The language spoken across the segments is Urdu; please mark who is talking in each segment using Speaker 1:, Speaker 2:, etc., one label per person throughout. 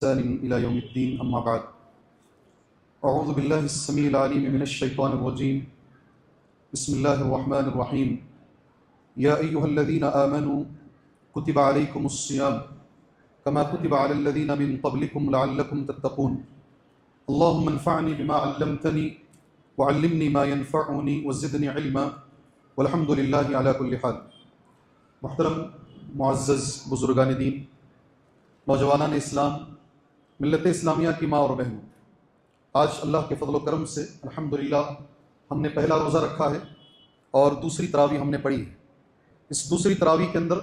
Speaker 1: إلى يوم الدين أما بعد أعوذ بالله السميع العليم من الشيطان الرجيم بسم الله الرحمن الرحيم يا أيها الذين آمنوا كتب عليكم الصيام كما كتب على الذين من قبلكم لعلكم تتقون اللهم انفعني بما علمتني وعلمني ما ينفعني وزدني علما والحمد لله على كل حال. محترم معزز بزرگان دین، نوجوانان اسلام، ملت اسلامیہ کی ماں اور بہنوں، آج اللہ کے فضل و کرم سے الحمدللہ ہم نے پہلا روزہ رکھا ہے اور دوسری تراویح ہم نے پڑھی ہے. اس دوسری تراویح کے اندر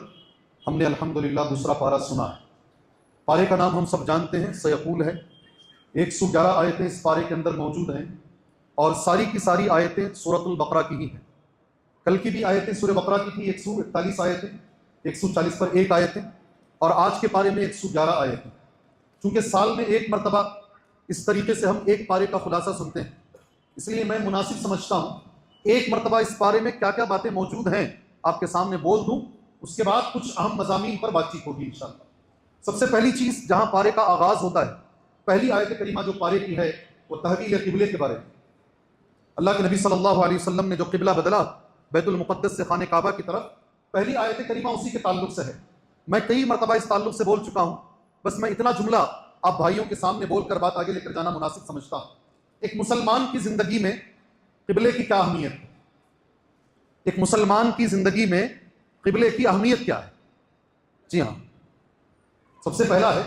Speaker 1: ہم نے الحمدللہ دوسرا پارہ سنا ہے. پارے کا نام ہم سب جانتے ہیں، سیقول ہے. 111 آیتیں اس پارے کے اندر موجود ہیں اور ساری کی ساری آیتیں سورۃ البقرہ کی ہی ہیں. کل کی بھی آیتیں سورہ بقرہ کی تھی، 141 آیتیں، 140 پر ایک آیتیں، اور آج کے پارے میں 111 آیتیں. چونکہ سال میں ایک مرتبہ اس طریقے سے ہم ایک پارے کا خلاصہ سنتے ہیں، اس لیے میں مناسب سمجھتا ہوں ایک مرتبہ اس پارے میں کیا کیا باتیں موجود ہیں آپ کے سامنے بول دوں، اس کے بعد کچھ اہم مضامین پر بات چیت ہوگی انشاءاللہ. سب سے پہلی چیز جہاں پارے کا آغاز ہوتا ہے، پہلی آیت کریمہ جو پارے کی ہے وہ تحویل قبلے کے بارے میں. اللہ کے نبی صلی اللہ علیہ وسلم نے جو قبلہ بدلا بیت المقدس سے خانہ کعبہ کی طرف، پہلی آیت کریمہ اسی کے تعلق سے ہے. میں کئی مرتبہ اس تعلق سے بول چکا ہوں، بس میں اتنا جملہ آپ بھائیوں کے سامنے بول کر بات آگے لے کر جانا مناسب سمجھتا ہوں. ایک مسلمان کی زندگی میں قبلے کی کیا اہمیت ہے؟ ایک مسلمان کی زندگی میں قبلے کی اہمیت کیا ہے؟ جی ہاں، سب سے پہلا ہے،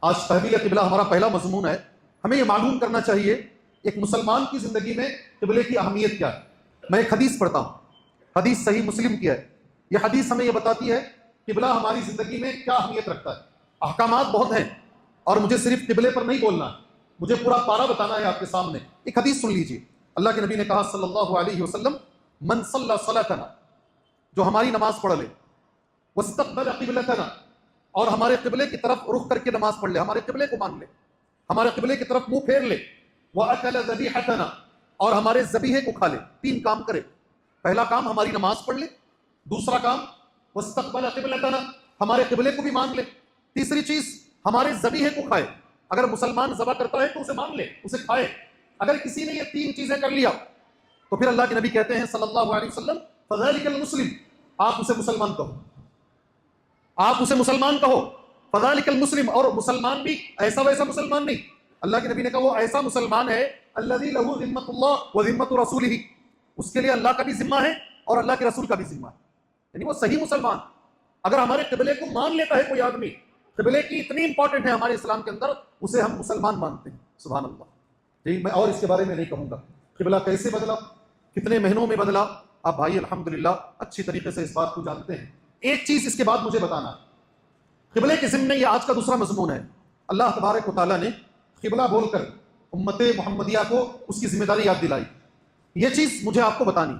Speaker 1: آج تحویل قبلہ ہمارا پہلا مضمون ہے. ہمیں یہ معلوم کرنا چاہیے ایک مسلمان کی زندگی میں قبلے کی اہمیت کیا ہے. میں ایک حدیث پڑھتا ہوں، حدیث صحیح مسلم کی ہے. یہ حدیث ہمیں یہ بتاتی ہے قبلہ ہماری زندگی میں کیا اہمیت رکھتا ہے. احکامات بہت ہیں اور مجھے صرف قبلے پر نہیں بولنا، مجھے پورا پارہ بتانا ہے آپ کے سامنے. ایک حدیث سن لیجیے. اللہ کے نبی نے کہا صلی اللہ علیہ وسلم، من صلی صلاتنا، جو ہماری نماز پڑھ لے، واستقبل قبلتنا، اور ہمارے قبلے کی طرف رخ کر کے نماز پڑھ لے، ہمارے قبلے کو مان لے، ہمارے قبلے کی طرف منہ پھیر لے، واکل ذبیحتنا، اور ہمارے ذبیحے کو کھا لے. 3 کام کرے. پہلا کام ہماری نماز پڑھ لے، دوسرا کام واستقبل قبلتنا، ہمارے قبلے کو بھی مان لے، تیسری چیز ہمارے ذبیحے کو کھائے. اگر مسلمان ذبح کرتا ہے تو اسے مان لے، اسے کھائے. اگر کسی نے یہ 3 چیزیں کر لیا تو پھر اللہ کے نبی کہتے ہیں صلی اللہ علیہ وسلم، فذلک المسلم، آپ اسے مسلمان کہو، آپ اسے مسلمان کہو. فذلک المسلم، اور مسلمان بھی ایسا ویسا مسلمان نہیں. اللہ کے نبی نے کہا وہ ایسا مسلمان ہے الذی لہ ذمۃ اللہ و ذمۃ رسولہ، اس کے لیے اللہ کا بھی ذمہ ہے اور اللہ کے رسول کا بھی ذمہ ہے. یعنی وہ صحیح مسلمان. اگر ہمارے قبلے کو مان لیتا ہے کوئی آدمی، قبلے کی اتنی امپورٹنٹ ہے ہمارے اسلام کے اندر، اسے ہم مسلمان مانتے ہیں. سبحان اللہ. جی میں اور اس کے بارے میں نہیں کہوں گا. قبلہ کیسے بدلا، کتنے مہینوں میں بدلا، آپ بھائی الحمدللہ اچھی طریقے سے اس بات کو جانتے ہیں. ایک چیز اس کے بعد مجھے بتانا ہے، قبلے کے ضمن میں یہ آج کا دوسرا مضمون ہے. اللہ تبارک و تعالیٰ نے قبلہ بول کر امت محمدیہ کو اس کی ذمہ داری یاد دلائی. یہ چیز مجھے آپ کو بتانی،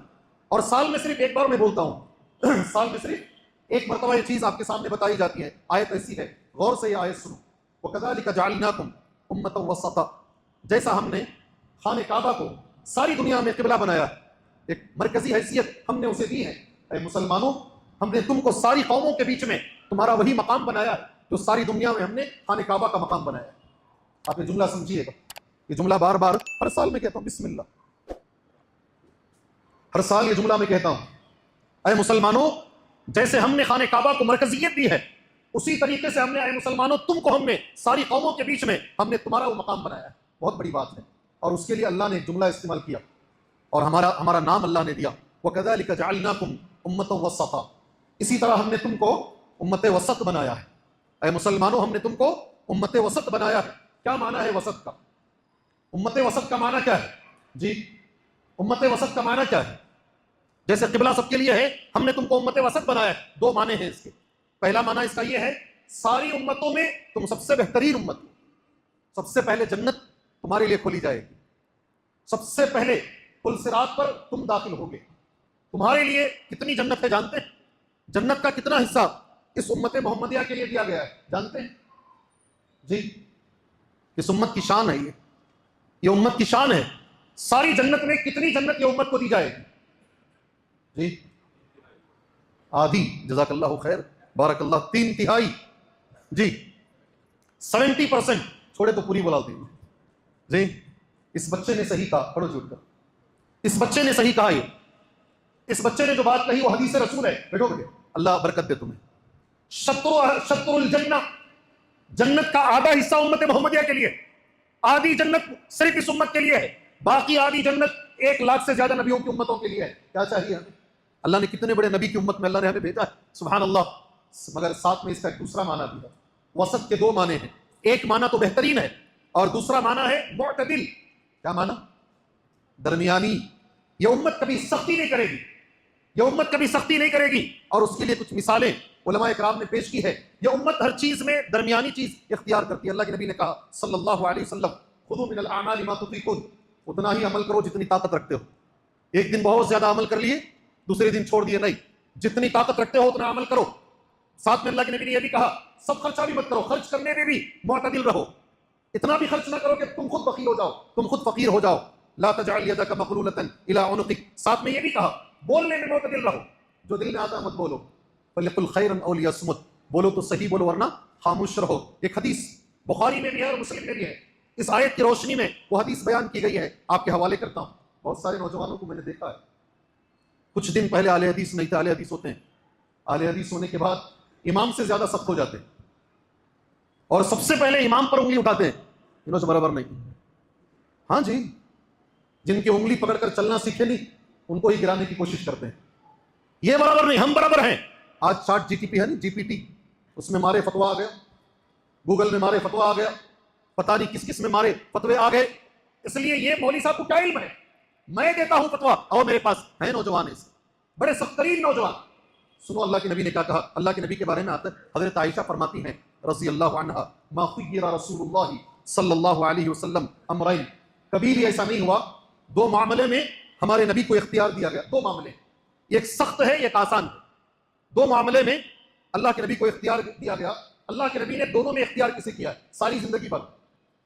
Speaker 1: اور سال میں صرف ایک بار میں بولتا ہوں، سال میں صرف ایک مرتبہ یہ چیز آپ کے سامنے بتائی جاتی ہے. آیت ایسی ہے، غور سے یہ آیت سنو. وَكَذَلِكَ جَعَلْنَاكُمْ أُمَّةً وَسَطًا، جیسا ہم نے خانہ کعبہ کو ساری دنیا میں قبلہ بنایا، ایک مرکزی حیثیت ہم نے اسے دی ہے. اے مسلمانوں، ہم نے تم کو ساری قوموں کے بیچ میں تمہارا وہی مقام بنایا ہے جو ساری دنیا میں ہم نے خانہ کعبہ کا مقام بنایا ہے. آپ یہ جملہ سمجھیے گا، یہ جملہ بار بار ہر سال میں کہتا ہوں، بسم اللہ، ہر سال یہ جملہ میں کہتا ہوں. اے مسلمانوں، جیسے ہم نے خانہ کعبہ کو مرکزیت دی ہے، اسی طریقے سے ہم نے، اے مسلمانوں، تم کو ہم نے ساری قوموں کے بیچ میں ہم نے تمہارا وہ مقام بنایا ہے. بہت بڑی بات ہے، اور اس کے لیے اللہ نے ایک جملہ استعمال کیا اور ہمارا نام اللہ نے دیا، وَكَذَلِكَ جَعَلْنَاكُمْ أُمَّةً وَسَطًا. اسی طرح ہم نے تم کو امت وسط بنایا ہے. اے مسلمانوں، ہم نے تم کو امت وسط بنایا ہے. کیا معنی ہے وسط کا؟ امت وسط کا معنی کیا ہے؟ جی، امت وسط کا معنی کیا ہے؟ جیسے قبلہ سب کے لیے ہے، ہم نے تم کو امت وسط بنایا ہے. 2 معنی ہیں اس کے. پہلا معنی اس کا یہ ہے، ساری امتوں میں تم سب سے بہترین امت ہو. سب سے پہلے جنت تمہارے لیے کھولی جائے گی، سب سے پہلے پل صراط پر تم داخل ہوگے. تمہارے لیے کتنی جنت ہے جانتے ہیں؟ جنت کا کتنا حصہ اس امت محمدیہ کے لیے دیا گیا ہے جانتے ہیں؟ جی، اس امت کی شان ہے، یہ امت کی شان ہے. ساری جنت میں کتنی جنت یہ امت کو دی جائے گی؟ جی آدھی. جزاک اللہ خیر، بارک اللہ. 3/3. جی 70% چھوڑے تو پوری بلا دیں جی. اس بچے نے صحیح کہا, پڑھو جھوٹ کر, اس بچے نے صحیح کہا, یہ اس بچے نے جو بات کہی وہ حدیث رسول ہے. بیٹھو بیٹھے, اللہ برکت دے تمہیں. شطر الجنہ, جنت کا آدھا حصہ امت محمدیہ کے لیے, آدھی جنت صرف اس امت کے لیے ہے, باقی آدھی جنت 1 لاکھ سے زیادہ نبیوں کی امتوں کے لیے ہے. کیا چاہیے ہمیں؟ اللہ نے کتنے بڑے نبی کی امت میں اللہ نے ہمیں بھیجا ہے, سبحان اللہ. مگر ساتھ میں اس کا ایک دوسرا معنی بھی ہے. وسط کے 2 معنی ہیں, ایک معنی تو بہترین ہے اور دوسرا معنی ہے معتدل. کیا معنی؟ درمیانی. یہ امت کبھی سختی نہیں کرے گی, یہ امت کبھی سختی نہیں کرے گی, اور اس کے لیے کچھ مثالیں علماء اکرام نے پیش کی ہے. یہ امت ہر چیز میں درمیانی چیز اختیار کرتی ہے. اللہ کے نبی نے کہا صلی اللہ علیہ وسلم, خذوا من الاعمال ما تطيقون, اتنا ہی عمل کرو جتنی طاقت رکھتے ہو. ایک دن بہت زیادہ عمل کر لیے, دوسرے دن چھوڑ دیے, نہیں, جتنی طاقت رکھتے ہو اتنا عمل کرو. ساتھ میں اللہ کے نبی نے یہ بھی کہا سب خرچہ بھی مت کرو, خرچ کرنے میں بھی معتدل رہو. اتنا بھی خرچ نہ کرو کہ تم خود بخیل ہو جاؤ, تم خود فقیر ہو جاؤ. لا تجعل يدك مغلولة الى عنقك. ساتھ میں یہ بھی کہا بولنے میں معتدل رہو, جو دل میں آتا مت بولو. فليقل خيرا او ليصمت, بولو تو صحیح بولو ورنہ خاموش رہو. ایک حدیث بخاری میں بھی ہے اور مسلم میں بھی ہے. اس آیت کی روشنی میں وہ حدیث بیان کی گئی ہے, آپ کے حوالے کرتا ہوں. بہت سارے نوجوانوں کو میں نے دیکھا ہے, کچھ دن پہلے اہل حدیث نہیں تھے, اہل حدیث ہوتے ہیں, اہل حدیث ہونے کے بعد امام سے زیادہ سخت ہو جاتے ہیں اور سب سے پہلے امام پر انگلی اٹھاتے ہیں. انہوں سے برابر نہیں. ہاں جی, جن کی انگلی پکڑ کر چلنا سیکھے نہیں ان کو ہی گرانے کی کوشش کرتے ہیں. یہ برابر نہیں, ہم برابر ہیں. آج چاٹ جی ٹی پی ہے نا, جی پی ٹی, اس میں مارے فتوا آ گیا, گوگل میں مارے فتوا آ گیا, پتہ نہیں کس کس میں مارے فتوے آ گئے. اس لیے یہ مولوی صاحب کو کیا علم ہے, میں دیتا ہوں فتوا, اور میرے پاس ہیں نوجوان ایسے بڑے سخت ترین نوجوان. سنو اللہ کے نبی نے کیا کہا. اللہ کے نبی کے بارے میں آتا ہے, حضرت عائشہ فرماتی ہیں رضی اللہ عنہا, ما خیر رسول اللہ صلی اللہ علیہ وسلم امرین, کبھی بھی ایسا نہیں ہوا 2 معاملے میں ہمارے نبی کو اختیار دیا گیا. 2 معاملے, ایک سخت ہے ایک آسان ہے. 2 معاملے میں اللہ کے نبی کو اختیار دیا گیا. اللہ کے نبی نے دونوں میں اختیار کسے کیا ہے ساری زندگی پر؟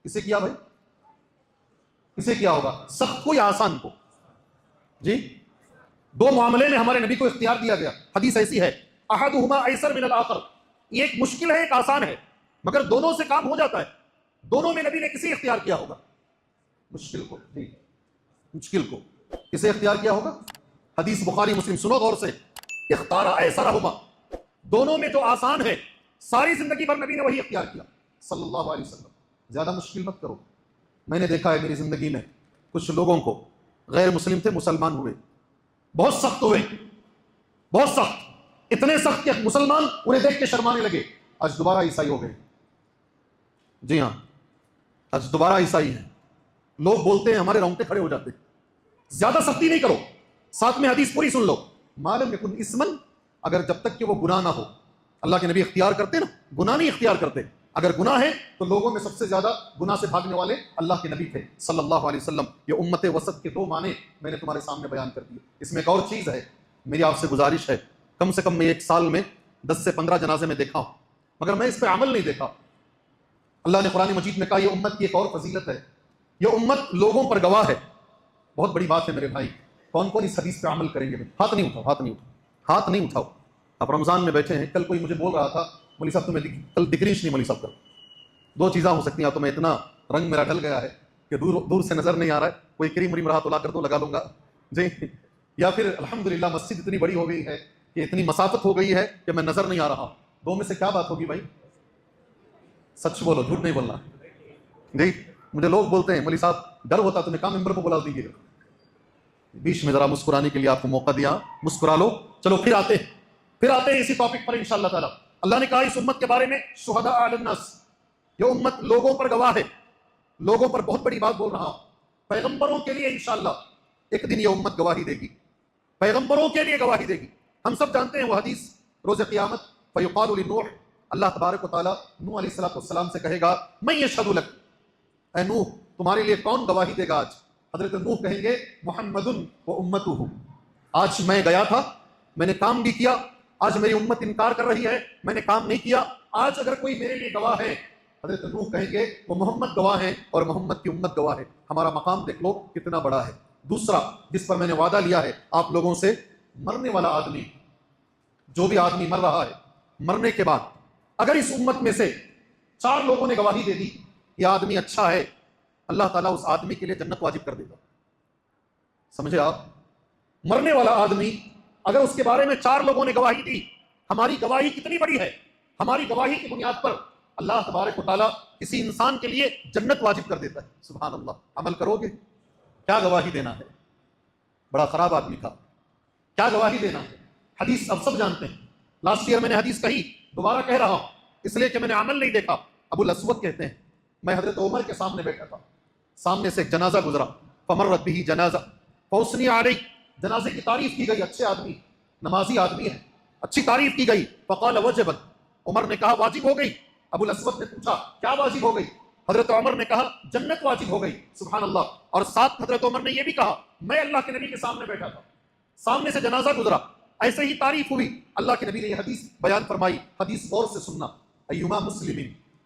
Speaker 1: کسے کیا بھائی, کسے کیا ہوگا, سخت کو یا آسان کو؟ جی, 2 معاملے میں ہمارے نبی کو اختیار دیا گیا. حدیث ایسی ہے احدہما ایسر من الاخر, ایک مشکل ہے ایک آسان ہے, مگر دونوں سے کام ہو جاتا ہے. دونوں میں نبی نے کسی اختیار کیا ہوگا؟ مشکل کو. جی, مشکل کو کسے اختیار کیا ہوگا؟ حدیث بخاری مسلم, سنو غور سے, اختار ایسرہما, دونوں میں جو آسان ہے ساری زندگی پر نبی نے وہی اختیار کیا صلی اللہ علیہ وسلم. زیادہ مشکل مت کرو. میں نے دیکھا ہے میری زندگی میں کچھ لوگوں کو, غیر مسلم تھے, مسلمان ہوئے, بہت سخت ہوئے, بہت سخت, اتنے سخت کہ مسلمان انہیں دیکھ کے شرمانے لگے. آج دوبارہ عیسائی ہو گئے. جی ہاں, آج دوبارہ عیسائی ہیں. لوگ بولتے ہیں ہمارے رونگٹے کھڑے ہو جاتے. زیادہ سختی نہیں کرو. ساتھ میں حدیث پوری سن لو, معلوم یکن اسمن, اگر جب تک کہ وہ گناہ نہ ہو. اللہ کے نبی اختیار کرتے نا, گناہ نہیں اختیار کرتے. اگر گناہ ہے تو لوگوں میں سب سے زیادہ گناہ سے بھاگنے والے اللہ کے نبی تھے صلی اللہ علیہ وسلم. یہ امت وسط کے 2 معنی میں نے تمہارے سامنے بیان کر دیے. اس میں ایک اور چیز ہے, میری آپ سے گزارش ہے, کم سے کم میں 1 سال میں 10 سے 15 جنازے میں دیکھا ہوں, مگر میں اس پہ عمل نہیں دیکھا. اللہ نے قرآن مجید میں کہا یہ امت کی ایک اور فضیلت ہے, یہ امت لوگوں پر گواہ ہے. بہت بڑی بات ہے میرے بھائی. کون کون اس حدیث پہ عمل کریں گے؟ ہاتھ نہیں اٹھاؤ, ہاتھ نہیں اٹھاؤ, ہاتھ نہیں اٹھاؤ. آپ رمضان میں بیٹھے ہیں, کل کوئی مجھے بول رہا تھا مولوی صاحب تمہیں کل دکریش نہیں مولوی صاحب کر. 2 چیزاں ہو سکتی ہیں, تو میں اتنا رنگ میرا ڈھل گیا ہے کہ دور سے نظر نہیں آ رہا ہے, کوئی کریم وریم رہا تو لا کر تو لگا لوں گا جی, یا پھر الحمدللہ مسجد اتنی بڑی ہو گئی ہے کہ اتنی مسافت ہو گئی ہے کہ میں نظر نہیں آ رہا. 2 میں سے کیا بات ہوگی بھائی؟ سچ بولو, جھوٹ نہیں بولنا جی. مجھے لوگ بولتے ہیں مولوی صاحب ڈر ہوتا تو کام ممبر کو بلا دیجیے. بیچ میں ذرا مسکرانے کے لیے آپ کو موقع دیا, مسکرا لو. چلو پھر آتے ہیں اسی ٹاپک پر انشاءاللہ تعالی. اللہ نے کہا اس امت کے بارے میں شہداء علی الناس, یہ امت لوگوں پر گواہ ہے. لوگوں پر بہت بڑی بات بول رہا ہوں. پیغمبروں کے لیے انشاءاللہ ایک دن یہ امت گواہی دے گی, پیغمبروں کے لیے گواہی دے گی. ہم سب جانتے ہیں وہ حدیث روز قیامت, فیقال لنوح, اللہ تبارک و تعالیٰ نوح علیہ السلام سے کہے گا من یشہد لک, اے نوح تمہارے لیے کون گواہی دے گا آج؟ حضرت نوح کہیں گے محمد و امتہ, آج میں گیا تھا, میں نے کام بھی کیا, آج میری امت انکار کر رہی ہے, میں نے کام نہیں کیا, آج اگر کوئی میرے لیے گواہ ہے, حضرت نوح کہیں گے وہ محمد گواہ ہیں اور محمد کی امت گواہ ہے. ہمارا مقام دیکھ لو کتنا بڑا ہے. دوسرا جس پر میں نے وعدہ لیا ہے آپ لوگوں سے, مرنے والا آدمی, جو بھی آدمی مر رہا ہے, مرنے کے بعد اگر اس امت میں سے 4 لوگوں نے گواہی دے دی یہ آدمی اچھا ہے، اللہ تعالیٰ اس آدمی کے لیے جنت واجب کر دے گا. سمجھے آپ؟ مرنے والا آدمی اگر اس کے بارے میں 4 لوگوں نے گواہی دی، ہماری گواہی کتنی بڑی ہے، ہماری گواہی کی بنیاد پر اللہ تبارک و تعالیٰ کسی انسان کے لیے جنت واجب کر دیتا ہے. سبحان اللہ. عمل کرو گے؟ کیا گواہی دینا ہے؟ بڑا خراب آدمی تھا، کیا گواہی دینا ہے؟ حدیث اب سب جانتے ہیں. لاسٹ ایئر میں نے حدیث کہی، دوبارہ کہہ رہا ہوں اس لیے کہ میں نے عمل نہیں دیکھا. ابو الاسود کہتے ہیں میں حضرت عمر کے سامنے بیٹھا تھا، سامنے سے ایک جنازہ گزرا، فمرت به جنازہ فاثنی علیہ، جنازے کی تعریف کی گئی، اچھے آدمی، نمازی آدمی ہے، اچھی تعریف کی گئی. فقال وجبت، عمر نے کہا واجب ہو گئی. ابو الاسود نے پوچھا کیا واجب ہو گئی؟ حضرت عمر نے کہا جنت واجب ہو گئی. سبحان اللہ. اور ساتھ حضرت عمر نے یہ بھی کہا میں اللہ کے نبی کے سامنے بیٹھا تھا، سامنے سے جنازہ گزرا، ایسے ہی تعریف ہوئی. اللہ کے نبی نے یہ حدیث بیان فرمائی، حدیث غور سے سننا. ایما مسلم،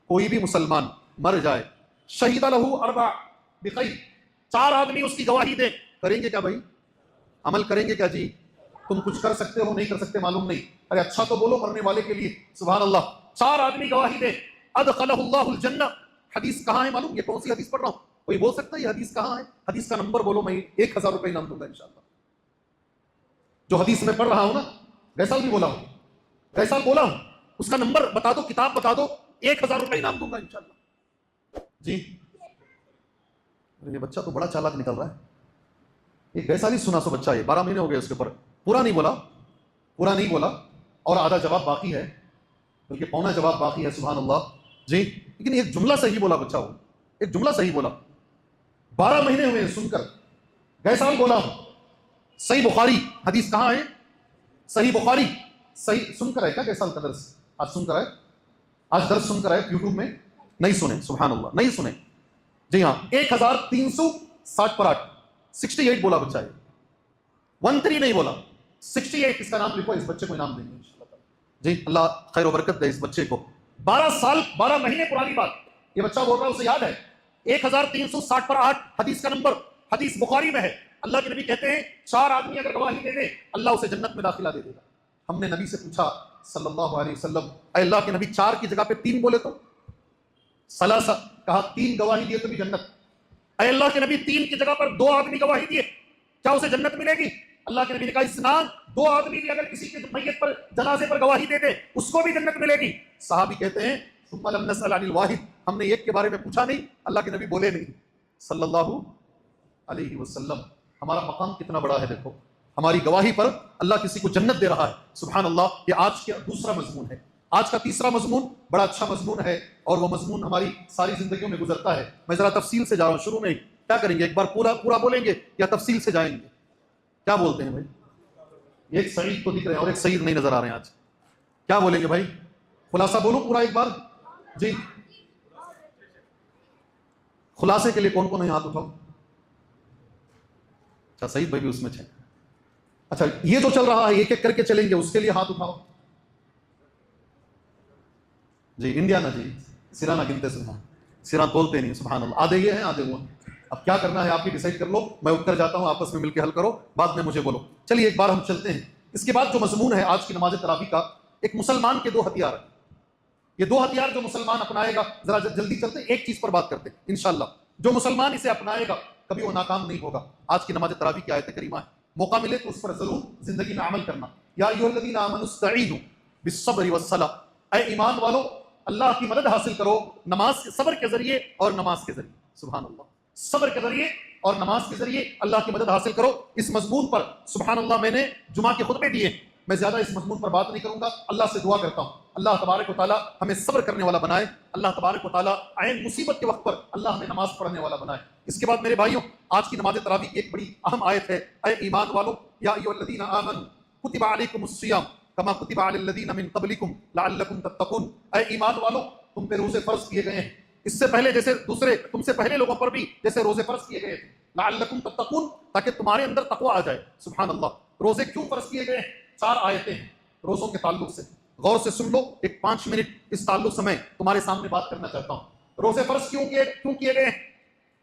Speaker 1: کوئی بھی مسلمان مر جائے، شہید لہ 4 بخیر، 4 آدمی اس کی گواہی دیں. کریں گے کیا بھائی؟ عمل کریں گے کیا جی؟ تم کچھ کر سکتے ہو نہیں کر سکتے معلوم نہیں، ارے اچھا تو بولو مرنے والے کے لیے. سبحان اللہ. 4 آدمی گواہی دیں، ادخلہ اللہ الجنہ. حدیث کہاں ہے معلوم؟ یہ کون سی حدیث پڑھ رہا ہوں؟ کوئی بول سکتا ہے یہ حدیث کہاں ہے؟ حدیث کا نمبر بولو، میں 1000 روپے انعام دوں گا انشاءاللہ. جو حدیث میں پڑھ رہا ہوں نا، گئے سال بھی بولا ہوں، گئے سال بولا ہوں، اس کا نمبر بتا دو، کتاب بتا دو، 1000 روپے انعام دوں گا انشاءاللہ. جی یہ بچہ تو بڑا چالاک نکل رہا ہے. یہ گئے سال ہی سنا سو بچہ، یہ 12 مہینے ہو گئے اس کے اوپر، پورا نہیں بولا، پورا نہیں بولا، اور آدھا جواب باقی ہے، بلکہ پونا جواب باقی ہے. سبحان اللہ. جی لیکن ایک جملہ صحیح بولا بچہ، وہ ایک جملہ صحیح بولا. 12 مہینے ہوئے سن کر، گئے سال بولا ہوں. صحیح بخاری حدیث کہاں ہے؟ صحیح بخاری. صحیح سن کر ہے کیا گئے سال کا درس؟ آج سن کر ہے، آج درس سن کر ہے یوٹیوب میں؟ نہیں سنے. سبحان اللہ نہیں سنے. جی ہاں 1360 پر 8، 68 بولا بچہ ہے، 13 نہیں بولا، 68. اس کا نام لکھو، اس بچے کو انعام دیں گے انشاءاللہ. جی اللہ خیر و برکت دے اس بچے کو. 12 سال 12 مہینے پرانی بات یہ بچہ بول رہا ہے، اسے یاد ہے. 1360 پر 8 حدیث کا نمبر، حدیث بخاری میں ہے. اللہ کے نبی کہتے ہیں 4 آدمی اگر گواہی دے دیں اللہ اسے جنت میں داخلہ دے دے گا. ہم نے نبی سے پوچھا صلی اللہ علیہ وسلم، اے اللہ کے نبی 4 کی جگہ پہ 3 بولے تو؟ ثلاثہ کہا، 3 گواہی دیے تو بھی جنت. اے اللہ کے نبی 3 کی جگہ پر 2 آدمی گواہی دیے، کیا اسے جنت ملے گی؟ اللہ کے نبی نے کہا اسنان 2 آدمی بھی اگر کسی کے میت پر جنازے پر گواہی دے دے اس کو بھی جنت ملے گی. صحابی کہتے ہیں ثم لم نسأل عن الواحد، ہم نے ایک کے بارے میں پوچھا نہیں، اللہ کے نبی بولے نہیں صلی اللہ علیہ وسلم. ہمارا مقام کتنا بڑا ہے دیکھو، ہماری گواہی پر اللہ کسی کو جنت دے رہا ہے. سبحان اللہ. یہ آج کا دوسرا مضمون ہے. آج کا تیسرا مضمون بڑا اچھا مضمون ہے، اور وہ مضمون ہماری ساری زندگیوں میں گزرتا ہے. میں ذرا تفصیل سے جا رہا ہوں. شروع میں کیا کریں گے؟ ایک بار پورا بولیں گے یا تفصیل سے جائیں گے؟ کیا بولتے ہیں بھائی؟ ایک سعید تو دکھ رہے ہیں اور ایک سعید نہیں نظر آ رہے ہیں آج. کیا بولیں گے بھائی؟ خلاصہ بولوں پورا ایک بار؟ جی خلاصے کے لیے کون کون ہے ہاتھ اٹھاؤ. اچھا سعید بھائی بھی اس میں تھے. اچھا یہ جو چل رہا ہے ایک ایک کر کے چلیں گے، اس کے لیے ہاتھ اٹھاؤ. جی انڈیا نا جی سیرا نہ گنتے سے، سیرا بولتے نہیں. سبحان اللہ. آدھے یہ ہیں آدھے وہ. اب کیا کرنا ہے آپ بھی ڈیسائیڈ کر لو، میں اٹھ کر جاتا ہوں، آپس میں مل کے حل کرو، بعد میں مجھے بولو. چلیے ایک بار ہم چلتے ہیں. اس کے بعد جو مضمون ہے آج کی نماز تراویح کا، ایک مسلمان کے 2 ہتھیار. یہ 2 ہتھیار جو مسلمان اپنائے گا، ذرا جلدی چلتے ہیں، ایک چیز پر بات کرتے ہیں انشاءاللہ. جو مسلمان اسے اپنائے گا کبھی وہ ناکام نہیں ہوگا. آج کی نماز تراویح کی آیت کریمہ ہے، موقع ملے تو اس پر ضرور زندگی میں عمل کرنا. یا ایھا الذین آمنوا استعینوا بالصبر والصلاۃ، اے ایمان والو اللہ کی مدد حاصل کرو نماز، صبر کے ذریعے اور نماز کے ذریعے. سبحان اللہ. صبر کے ذریعے اور نماز کے ذریعے اللہ کی مدد حاصل کرو. اس مضمون پر سبحان اللہ میں نے جمعہ کے خطبے دیے، میں زیادہ اس مضمون پر بات نہیں کروں گا. اللہ سے دعا کرتا ہوں اللہ تبارک و تعالیٰ ہمیں صبر کرنے والا بنائے. اللہ تبارک و تعالیٰ عین مصیبت کے وقت پر اللہ ہمیں نماز پڑھنے والا بنائے. اس کے بعد میرے بھائیوں آج کی نماز تراویح کی ایک بڑی اہم آیت ہے، اے ایمان والو یا ایھا الذین آمنوا کتب علیکم الصیام کما کتب علی الذین من قبلکم لعلکم تتقون. اے ایمان والو تم پہ روزے فرض کیے گئے ہیں اس سے پہلے جیسے دوسرے تم سے پہلے لوگوں پر بھی جیسے روزے فرض کیے گئے تھے، لعلکم تتقون تاکہ تمہارے اندر تقوی آ جائے. سبحان اللہ. روزے کیوں فرض کیے گئے ہیں؟ 4 آیتیں ہیں روزوں کے تعلق سے، غور سے سن لو. ایک 5 منٹ اس تعلق سے میں تمہارے سامنے بات کرنا چاہتا ہوں. روزے فرض کیوں کیے گئے ہیں؟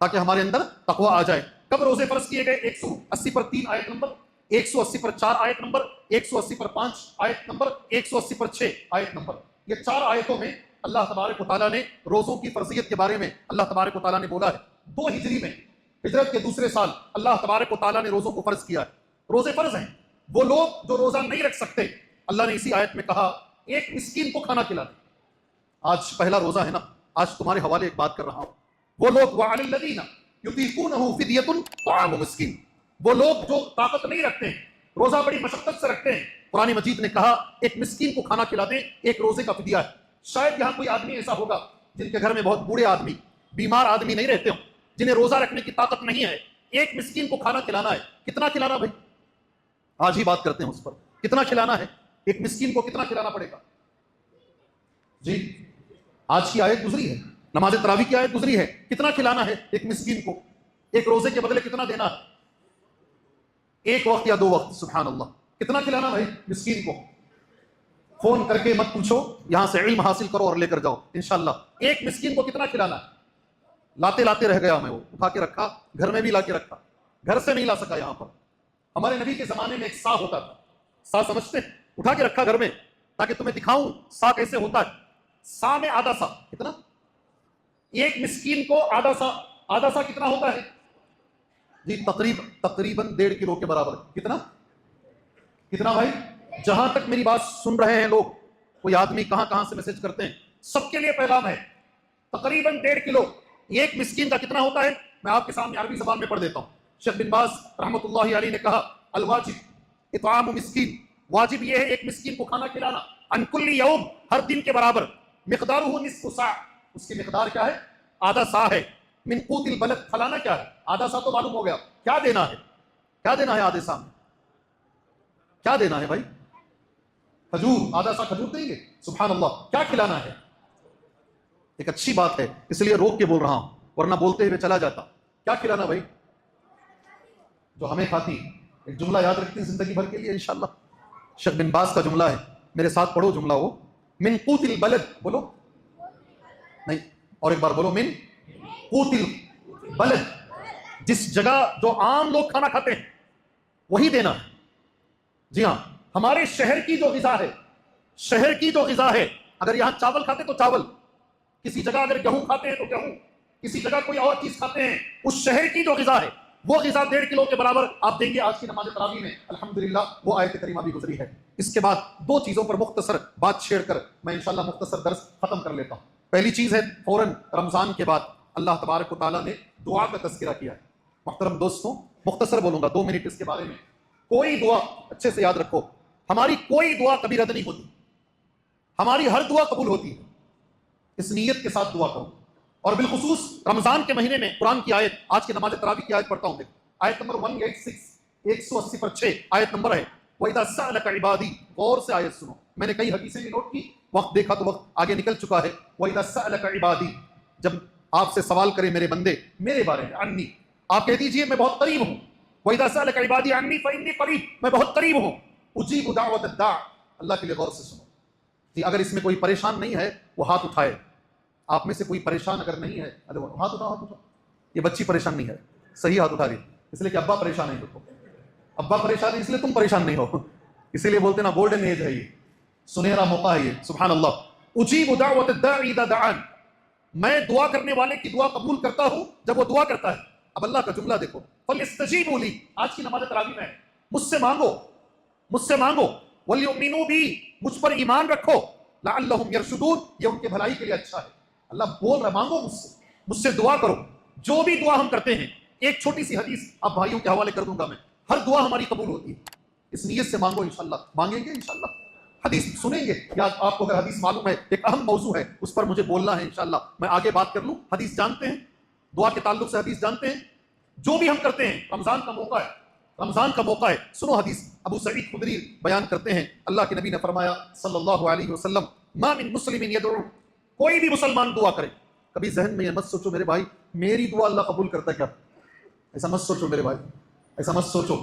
Speaker 1: تاکہ ہمارے اندر تقوی آ جائے. کب روزے فرض کیے گئے؟ 180 پر 3 آیت نمبر، 180 پر 4 آیت نمبر، 180 پر 5 آیت نمبر، 180 پر 6 آیت نمبر. یہ 4 آیتوں میں اللہ تبارک و تعالیٰ نے روزوں کی فرضیت کے بارے میں اللہ تبارک و تعالیٰ نے بولا ہے 2 ہجری میں، ہجرت کے دوسرے سال اللہ تبارک و تعالیٰ نے روزوں کو فرض کیا ہے۔ روزے فرض ہیں، وہ لوگ جو روزہ نہیں رکھ سکتے اللہ نے اسی آیت میں کہا ایک مسکین کو کھانا کھلا دیں۔ آج پہلا روزہ ہے نا، آج تمہارے حوالے ایک بات کر رہا ہوں، وہ لوگ وَعَلَى الَّذِينَ يُطِيقُونَهُ فِدْيَةٌ طَعَامُ مِسْكِينٍ، وہ لوگ جو طاقت نہیں رکھتے ہیں، روزہ بڑی مشقت سے رکھتے ہیں، قرآن مجید نے کہا ایک مسکین کو کھانا کھلا دیں، ایک روزے کا فدیہ ہے۔ شاید یہاں کوئی آدمی ایسا ہوگا جن کے گھر میں بہت بوڑھے آدمی، بیمار آدمی نہیں رہتے ہوں، جنہیں روزہ رکھنے کی طاقت نہیں ہے، ایک مسکین کو کھانا کھلانا ہے۔ کتنا کھلانا بھائی؟ آج ہی بات کرتے ہیں اس پر، کتنا کھلانا ہے ایک مسکین کو، کتنا کھلانا پڑے گا؟ جی آج کی آیت گزری ہے، نماز تراویح کی آیت گزری ہے، کتنا کھلانا ہے ایک مسکین کو؟ ایک روزے کے بدلے کتنا دینا ہے؟ ایک وقت یا 2 وقت؟ سبحان اللہ، کتنا کھلانا بھائی مسکین کو؟ فون کر کے مت پوچھو، یہاں سے علم حاصل کرو اور لے کر جاؤ انشاءاللہ۔ ایک مسکین کو کتنا کھلانا ہے؟ لاتے لاتے رہ گیا میں، وہ اٹھا کے رکھا، گھر میں بھی لا کے رکھا، گھر سے نہیں لا سکا یہاں پر۔ ہمارے نبی کے زمانے میں ایک سا ہوتا تھا، سا سمجھتے ہیں؟ اٹھا کے رکھا گھر میں تاکہ تمہیں دکھاؤں سا کیسے ہوتا ہے۔ سا میں آدھا سا، کتنا؟ ایک مسکین کو آدھا سا، آدھا سا کتنا ہوتا ہے جی؟ تقریباً 1.5 کلو کے برابر۔ کتنا کتنا بھائی؟ جہاں تک میری بات سن رہے ہیں لوگ، کوئی آدمی کہاں کہاں سے میسج کرتے ہیں، سب کے لیے پیغام ہے، تقریباً 1.5 کلو ایک مسکین کا کتنا ہوتا ہے؟ میں آپ کے سامنے عربی زبان میں پڑھ دیتا ہوں۔ شیخ بن باز رحمۃ اللہ علیہ نے کہا الواجب اطعام مسکین، واجب یہ ہے ایک مسکین کو کھانا کھلانا، عن کل یوم، ہر دن کے برابر، مقدارہ نصف ساع، اس کی مقدار کیا ہے؟ آدھا سا ہے، من قوت البلد، کھلانا کیا ہے؟ آدھا سا تو معلوم ہو گیا، کیا دینا ہے؟ کیا دینا ہے آدھے سا میں؟ کیا دینا ہے بھائی؟ کھجور، آدھا سا کھجور دیں گے؟ سبحان اللہ، کیا کھلانا ہے؟ ایک اچھی بات ہے اس لیے روک کے بول رہا ہوں، ورنہ بولتے ہوئے چلا جاتا۔ کیا کھلانا بھائی؟ جو ہمیں کھاتی، ایک جملہ یاد رکھتے ہیں زندگی بھر کے لیے انشاءاللہ، شیخ بن باز کا جملہ ہے، میرے ساتھ پڑھو جملہ، وہ من قوت البلد، بولو نہیں، اور ایک بار بولو، من قوت البلد، جس جگہ جو عام لوگ کھانا کھاتے ہیں وہی دینا ہے۔ جی ہاں، ہمارے شہر کی جو غذا ہے، شہر کی جو غذا ہے، اگر یہاں چاول کھاتے تو چاول، کسی جگہ اگر گیہوں کھاتے ہیں تو گیہوں، کسی جگہ کوئی اور چیز کھاتے ہیں، اس شہر کی جو غذا ہے وہ غذا 1.5 کلو کے برابر آپ دیں گے۔ آج کی نماز تراویح میں الحمدللہ وہ آیت کریمہ بھی گزری ہے۔ اس کے بعد 2 چیزوں پر مختصر بات شیئر کر میں انشاءاللہ مختصر درس ختم کر لیتا ہوں۔ پہلی چیز ہے، فوراً رمضان کے بعد اللہ تبارک و تعالیٰ نے دعا کا تذکرہ کیا ہے۔ محترم دوستوں، مختصر بولوں گا 2 منٹ اس کے بارے میں۔ کوئی دعا، اچھے سے یاد رکھو، ہماری کوئی دعا کبھی رد نہیں ہوتی، ہماری ہر دعا قبول ہوتی ہے، اس نیت کے ساتھ دعا کرو۔ اور بالخصوص رمضان کے مہینے میں قرآن کی آیت، آج کی نماز تراویح کی آیت پڑھتا ہوں، دیکھو آیت نمبر 186، 180 پر 6 آیت نمبر ہے، وَإِذَا سَأَلَكَ عِبَادِي، غور سے آیت سنو، میں نے کئی حدیثیں بھی نوٹ کی، وقت دیکھا تو وقت آگے نکل چکا ہے۔ وَإِذَا سَأَلَكَ عِبَادِي، جب آپ سے سوال کرے میرے بندے میرے بارے میں، عنی، آپ کہہ دیجئے میں بہت قریب ہوں۔ وَإِذَا سَأَلَكَ عِبَادِي عَنِّي فَإِنِّي قَرِيبٌ، میں بہت قریب ہوں، اجیب دعوت الداع، اللہ کے لیے غور سے سنو جی۔ اگر اس میں کوئی پریشان نہیں ہے وہ ہاتھ اٹھائے، آپ میں سے کوئی پریشان اگر نہیں ہے، ہاتھ اٹھاؤ، ہاتھ اٹھاؤ۔ یہ بچی پریشان نہیں ہے، صحیح ہاتھ اٹھا رہی، اس لیے کہ ابا پریشان ہے، دیکھو ابا پریشان ہے اس لیے تم پریشان نہیں ہو، اسی لیے بولتے نا گولڈن ایج ہے، یہ سنہرا موقع ہے یہ، سبحان اللہ۔ اجیب دعوت الداعی اذا دعان، میں دعا کرنے والے کی دعا قبول کرتا ہوں جب وہ دعا کرتا ہے۔ اب اللہ کا جملہ دیکھو، فَلْيَسْتَجِيبُوا لِي، آج کی نماز تراویح میں مجھ سے مانگو، مجھ سے مانگو، وَلْيُؤْمِنُوا بِي، مجھ پر ایمان رکھو، لَعَلَّهُمْ يَرْشُدُونَ، یہ ان کے بھلائی کے لیے اچھا ہے۔ اللہ بول رہا مانگو مجھ سے دعا کرو، جو بھی دعا ہم کرتے ہیں۔ ایک چھوٹی سی حدیث آپ بھائیوں کے حوالے کر دوں گا میں، ہر دعا ہماری قبول ہوتی ہے، اس نیت سے مانگو انشاءاللہ، مانگیں گے انشاءاللہ، حدیث سنیں گے، یا آپ کو اگر حدیث معلوم ہے، ایک اہم موضوع ہے اس پر مجھے بولنا ہے انشاءاللہ، میں آگے بات کر لوں۔ حدیث جانتے ہیں، دعا کے تعلق سے حدیث جانتے ہیں، جو بھی ہم کرتے ہیں، رمضان کا موقع ہے، رمضان کا موقع ہے، سنو حدیث، ابو سعید خدری بیان کرتے ہیں، اللہ کے نبی نے فرمایا صلی اللہ علیہ وسلم، ما من مسلم یدعو، کوئی بھی مسلمان دعا کرے، کبھی ذہن میں یہ مت سوچو میرے بھائی میری دعا اللہ قبول کرتا ہے کیا، ایسا مت سوچو میرے بھائی، ایسا مت سوچو۔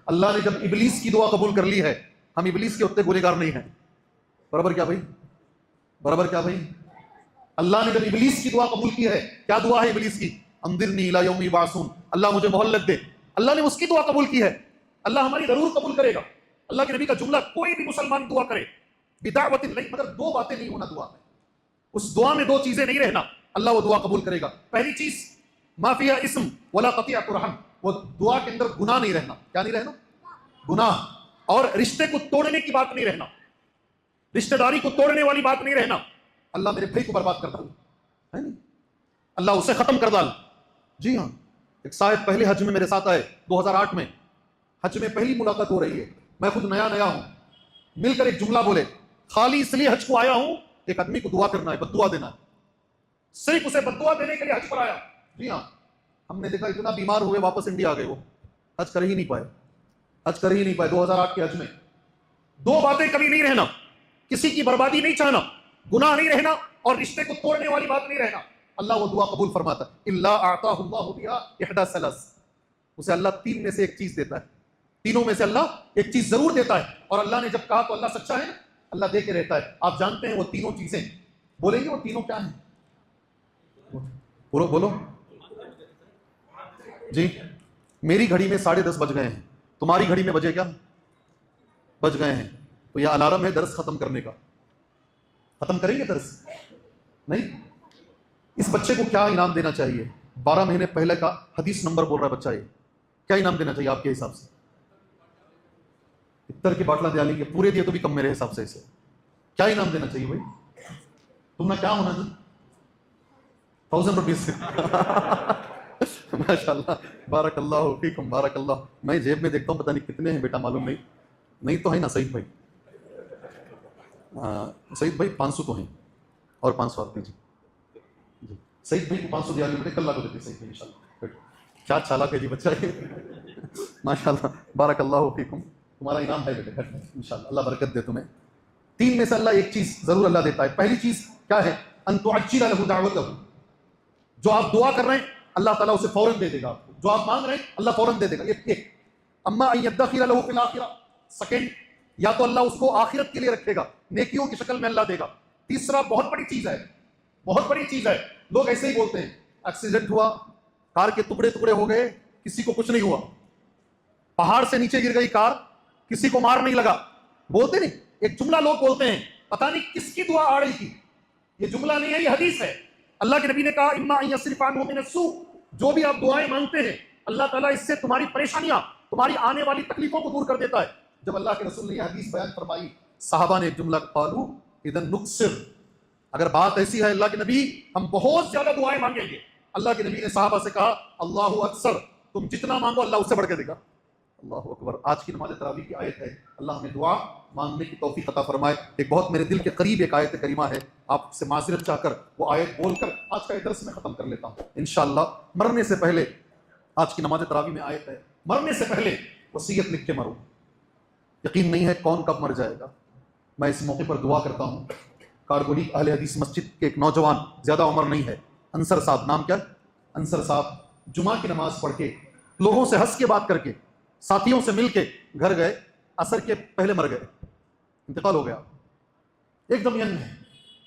Speaker 1: اللہ نے جب ابلیس کی دعا قبول کر لی ہے، ہم ابلیس کے اتنے گنہگار نہیں ہیں، برابر کیا بھائی، برابر کیا بھائی؟ اللہ نے جب ابلیس کی دعا قبول کی ہے، کیا دعا ہے ابلیس کی؟ انذرنی الی یوم یبعثون، اللہ مجھے مہلت دے، اللہ نے اس کی دعا قبول کی ہے، اللہ ہماری ضرور قبول کرے گا۔ اللہ کے نبی کا جملہ، کوئی بھی مسلمان دعا کرے بدعوت نہیں، مگر 2 باتیں نہیں ہونا دعا میں، اس دعا میں دو چیزیں نہیں رہنا، اللہ وہ دعا قبول کرے گا۔ پہلی چیز ما فیہا اسم ولا قطیعۃ رحم، وہ دعا کے اندر گناہ نہیں رہنا۔ کیا نہیں رہنا؟ گناہ۔ اور رشتے کو توڑنے کی بات نہیں رہنا، رشتہ داری کو توڑنے والی بات نہیں رہنا۔ اللہ میرے بھائی کو برباد کر ڈال، ہے نہیں، اللہ اسے ختم کر ڈال۔ جی ہاں، ایک صاحب پہلے حج میں میرے ساتھ آئے 2008 میں، حج میں پہلی ملاقات ہو رہی ہے، میں خود نیا ہوں، مل کر ایک جملہ بولے، خالی اس لیے حج کو آیا ہوں ایک آدمی کو دعا کرنا ہے، بد دعا دینا ہے، صرف اسے بد دعا دینے کے لیے حج پر آیا۔ جی ہاں، ہم نے دیکھا اتنا بیمار ہوئے واپس انڈیا آ گئے، وہ حج کر ہی نہیں پائے، حج کر ہی نہیں پائے 2008 کے حج میں۔ دو باتیں کبھی نہیں رہنا، کسی کی بربادی نہیں چاہنا، گناہ نہیں رہنا، اور رشتے کو توڑنے والی بات نہیں رہنا۔ اللہ وہ دعا قبول فرماتا ہے۔ الا اعطاہ اللہ بہا احدى ثلاث، اسے اللہ تین میں سے ایک چیز دیتا ہے، تینوں میں سے اللہ ایک چیز ضرور دیتا ہے، اور اللہ نے جب کہا تو اللہ سچا ہے، اللہ دے کے رہتا ہے۔ آپ جانتے ہیں وہ تینوں چیزیں، بولیں گے وہ تینوں کیا ہیں؟ بولو بولو جی۔ میری گھڑی میں 10:30 بج گئے ہیں، تمہاری گھڑی میں بجے کیا؟ بج گئے ہیں، تو یہ الارم ہے درس ختم کرنے کا۔ ختم کریں گے درس؟ نہیں؟ اس بچے کو کیا انعام دینا چاہیے؟ 12 مہینے پہلے کا حدیث نمبر بول رہا ہے بچہ، یہ کیا انعام دینا چاہیے آپ کے حساب سے؟ اتر کی باٹلا دیا لیں پورے دیے تو بھی کم میرے حساب سے، اسے کیا انعام دینا چاہیے بھائی؟ تم نے کیا ہونا جی؟ 1000 روپیز ماشاء اللہ، بارک اللہ فیکم، بارک اللہ۔ میں جیب میں دیکھتا ہوں پتہ نہیں کتنے ہیں بیٹا، معلوم نہیں تو ہے نا سعید بھائی؟ سعید بھائی 500 تو ہیں، اور 500 آپ دیجیے جی۔ سعید بھائی کو 500 دیا بیٹے، کل لا کو دیتے سعید بھائی انشاءاللہ۔ کیا چالاک ہے جی بچہ یہ، ماشاء اللہ، بارک اللہ فیکم، تمہارا انعام ہے بیٹے انشاءاللہ، اللہ برکت دے تمہیں۔ تین میں سے اللہ ایک چیز ضرور اللہ دیتا ہے۔ پہلی چیز کیا ہے؟ ان تعجل له دعوته، جو آپ دعا کر رہے ہیں اللہ تعالیٰ اسے فوراً دے دے گا، آپ کو جو آپ مانگ رہے ہیں اللہ فوراً دے دے گا، یہ ایک۔ اما ان يدخر له في الاخرہ، سیکنڈ، یا تو اللہ اس کو آخرت کے لیے رکھے گا، نیکیوں کی شکل میں اللہ دے گا۔ تیسرا بہت بڑی چیز ہے، بہت بڑی چیز ہے، لوگ ایسے ہی بولتے ہیں ایکسیڈنٹ ہوا، کار کے ٹکڑے ٹکڑے ہو گئے، کسی کو کچھ نہیں ہوا، پہاڑ سے نیچے گر گئی کار، کسی کو مار نہیں لگا، بولتے نہیں، ایک جملہ لوگ بولتے ہیں، پتہ نہیں کس کی دعا آ رہی تھی۔ یہ جملہ نہیں ہے، یہ حدیث ہے۔ اللہ کے نبی نے کہا اما ان یصرف عنہ من السوء، جو بھی آپ دعائیں مانگتے ہیں اللہ تعالیٰ اس سے تمہاری پریشانیاں، تمہاری آنے والی تکلیفوں کو دور کر دیتا ہے۔ جب اللہ کے رسول نے یہ حدیث بیان فرمائی، صحابہ نے ایک جملہ قالوا اذن نکثر، اگر بات ایسی ہے اللہ کے نبی ہم بہت زیادہ دعائیں مانگیں گے۔ اللہ کے نبی نے صحابہ سے کہا اللہ اکثر، تم جتنا مانگو اللہ اس سے بڑھ کے دے گا۔ اللہ اکبر۔ آج کی نماز تراویح کی آیت ہے، اللہ ہمیں دعا مانگنے کی توفیق عطا فرمائے۔ ایک بہت میرے دل کے قریب ایک آیت کریمہ ہے، آپ سے معذرت چاہ کر وہ آیت بول کر آج کا درس میں ختم کر لیتا ہوں انشاءاللہ۔ مرنے سے پہلے، آج کی نماز تراویح میں آیت ہے، مرنے سے پہلے وصیت لکھ کے مرو۔ یقین نہیں ہے کون کب مر جائے گا۔ میں اس موقع پر دعا کرتا ہوں، کارگولی اہل حدیث مسجد کے ایک نوجوان، زیادہ عمر نہیں ہے، انصر صاحب، نام کیا ہے؟ انصر صاحب، جمعہ کی نماز پڑھ کے لوگوں سے ہنس کے بات کر کے ساتھیوں سے مل کے گھر گئے، عصر کے پہلے مر گئے، انتقال ہو گیا۔ ایک دم ینگ ہے،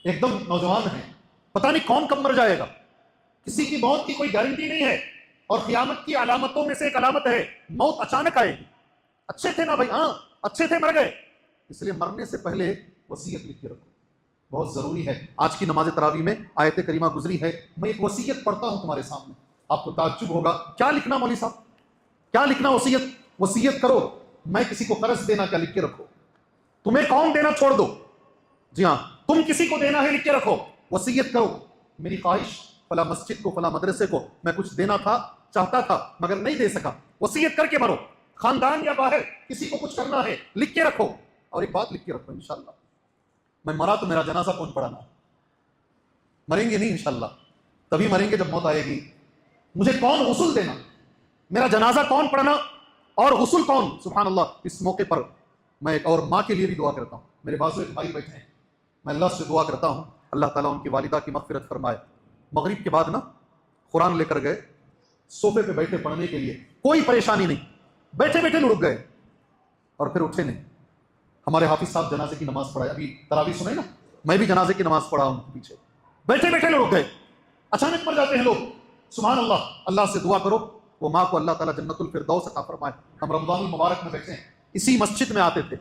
Speaker 1: ایک دم نوجوان ہے، پتہ نہیں کون کب مر جائے گا، کسی کی موت کی کوئی گارنٹی نہیں ہے، اور قیامت کی علامتوں میں سے ایک علامت ہے موت اچانک آئے گی۔ اچھے تھے نا بھائی، ہاں اچھے تھے، مر گئے، اس لیے مرنے سے پہلے وصیت لکھ کے رکھو، بہت ضروری ہے۔ آج کی نماز تراویح میں آیت کریمہ گزری ہے، میں ایک وصیت پڑھتا ہوں تمہارے سامنے، آپ کو تعجب ہوگا کیا لکھنا مولوی صاحب، کیا لکھنا؟ وصیت کرو، میں کسی کو قرض دینا کیا لکھ کے رکھو، تمہیں کون دینا چھوڑ دو، جی ہاں تم کسی کو دینا ہے لکھ کے رکھو، وصیت کرو، میری خواہش فلاں مسجد کو، فلاں مدرسے کو میں کچھ دینا تھا، چاہتا تھا مگر نہیں دے سکا، وصیت کر کے مرو۔ خاندان یا باہر کسی کو کچھ کرنا ہے لکھ کے رکھو، اور ایک بات لکھ کے رکھو، انشاءاللہ میں مرا تو میرا جنازہ کون پڑھانا؟ مریں گے نہیں انشاءاللہ، تبھی مریں گے جب موت آئے گی۔ مجھے کون غسل دینا، میرا جنازہ کون پڑھنا، اور غسل کون؟ سبحان اللہ۔ اس موقع پر میں ایک اور ماں کے لیے بھی دعا کرتا ہوں، میرے بازو ایک بھائی بیٹھے ہیں، میں اللہ سے دعا کرتا ہوں اللہ تعالیٰ ان کی والدہ کی مغفرت فرمائے۔ مغرب کے بعد نا قرآن لے کر گئے، صوفے پہ بیٹھے پڑھنے کے لیے، کوئی پریشانی نہیں، بیٹھے بیٹھے لڑک گئے اور پھر اٹھے نہیں۔ ہمارے حافظ صاحب جنازے کی نماز پڑھائے، ابھی تراویح سنیں نا، میں بھی جنازے کی نماز پڑھا ہوں پیچھے، بیٹھے بیٹھے لڑک گئے، اچانک مر جاتے ہیں لوگ۔ سبحان اللہ، اللہ سے دعا کرو وہ ماں کو اللہ تعالیٰ جنت الفردوس عطا فرمائے۔ ہم رمضان المبارک میں بیٹھے ہیں، اسی مسجد میں آتے تھے،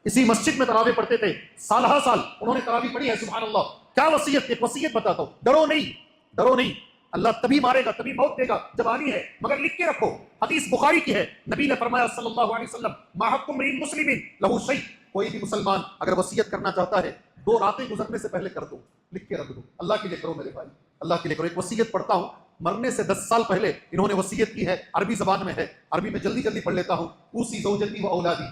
Speaker 1: اسی مسجد میں تراویح پڑھتے تھے، سالہ سال انہوں نے تراویح پڑھی ہے، سبحان اللہ۔ کیا وصیت؟ ایک وصیت بتاتا ہوں، ڈرو نہیں، ڈرو نہیں، اللہ تبھی مارے گا، تبھی موت دے گا جب آنی ہے، مگر لکھ کے رکھو۔ حدیث بخاری کی ہے، نبی نے فرمایا صلی اللہ علیہ وسلم، ما حق امرئ مسلم لہ شیء، کوئی بھی مسلمان اگر وصیت کرنا چاہتا ہے 2 راتیں گزرنے سے پہلے کر دو، لکھ کے رکھ دو، اللہ کے لیے کرو میرے بھائی، اللہ کے لیے کرو۔ ایک وصیت پڑھتا ہوں، مرنے سے 10 سال پہلے انہوں نے وصیت کی ہے، عربی زبان میں ہے، عربی میں جلدی جلدی پڑھ لیتا ہوں۔ اوصی زوجتی و اولادی،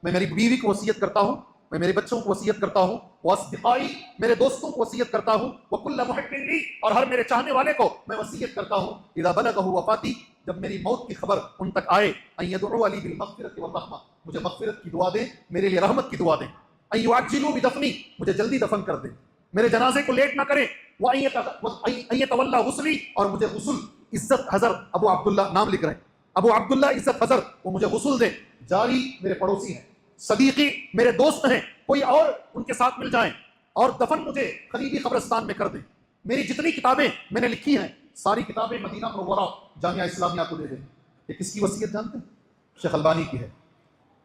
Speaker 1: میں میری بیوی کو وصیت کرتا ہوں، میں میرے بچوں کو وصیت کرتا ہوں، واصدقائی، میرے دوستوں کو وصیت کرتا ہوں، وکل محب لی، اور ہر میرے چاہنے والے کو میں وصیت کرتا ہوں، اذا بلغہ وفاتی، جب میری موت کی خبر ان تک آئے، ان یدعوا لی بالمغفرۃ والرحمہ، مجھے مغفرت کی دعا دیں، میرے لیے رحمت کی دعا دیں، ان یعجلوا بدفنی، مجھے جلدی دفن کر دیں، میرے جنازے کو لیٹ نہ کریں، وان یتولی غسلی، اور مجھے غسل، عزت حضر ابو عبداللہ نام لکھ رہے ہیں، ابو عبداللہ عزت حضر، وہ مجھے غسل دیں، جاری میرے پڑوسی ہیں، صدیقی میرے دوست ہیں، کوئی اور ان کے ساتھ مل جائیں، اور دفن مجھے قریبی قبرستان میں کر دیں، میری جتنی کتابیں میں نے لکھی ہیں ساری کتابیں مدینہ منورہ جامعہ اسلامیہ کو دے دیں۔ یہ کس کی وصیت جانتے ہیں؟ شیخ البانی کی ہے۔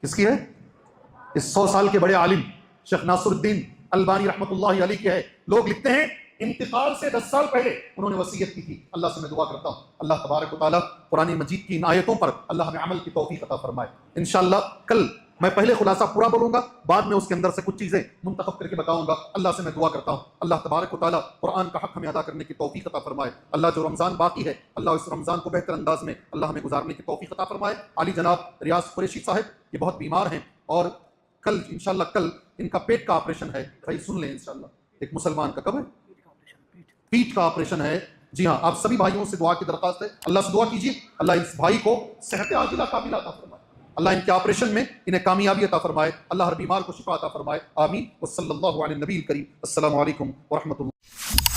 Speaker 1: کس کی ہے؟ اس 100 سال کے بڑے عالم شیخ ناصر الدین البانی رحمۃ اللہ علیہ کی ہے۔ لوگ لکھتے ہیں انتقال سے 10 سال پہلے انہوں نے وصیت کی تھی۔ اللہ سے میں دعا کرتا ہوں اللہ تبارک و تعالیٰ قرآن مجید کی ان آیتوں پر اللہ ہمیں عمل کی توفیق عطا فرمائے۔ انشاءاللہ کل میں پہلے خلاصہ پورا بولوں گا، بعد میں اس کے اندر سے کچھ چیزیں منتخب کر کے بتاؤں گا۔ اللہ سے میں دعا کرتا ہوں اللہ تبارک و تعالیٰ قرآن کا حق ہمیں ادا کرنے کی توفیق عطا فرمائے۔ اللہ جو رمضان باقی ہے اللہ اس رمضان کو بہتر انداز میں اللہ ہمیں گزارنے کی توفیق عطا فرمائے۔ علی جناب ریاض قریشی صاحب یہ بہت بیمار ہیں، اور کل انشاءاللہ کل ان کا پیٹ کا آپریشن ہے، بھائی سن لیں انشاءاللہ، ایک مسلمان کا کب ہے؟ پیٹ کا آپریشن ہے۔ جی ہاں، آپ سبھی بھائیوں سے دعا کی درخواست ہے، اللہ سے دعا کیجیے اللہ اس بھائی کو صحت عاجلہ کاملہ عطا فرمائے، اللہ ان کے آپریشن میں انہیں کامیابی عطا فرمائے، اللہ ہر بیمار کو شفا عطا فرمائے، آمین۔ وصلی اللہ علی النبی الکریم۔ السلام علیکم ورحمۃ اللہ۔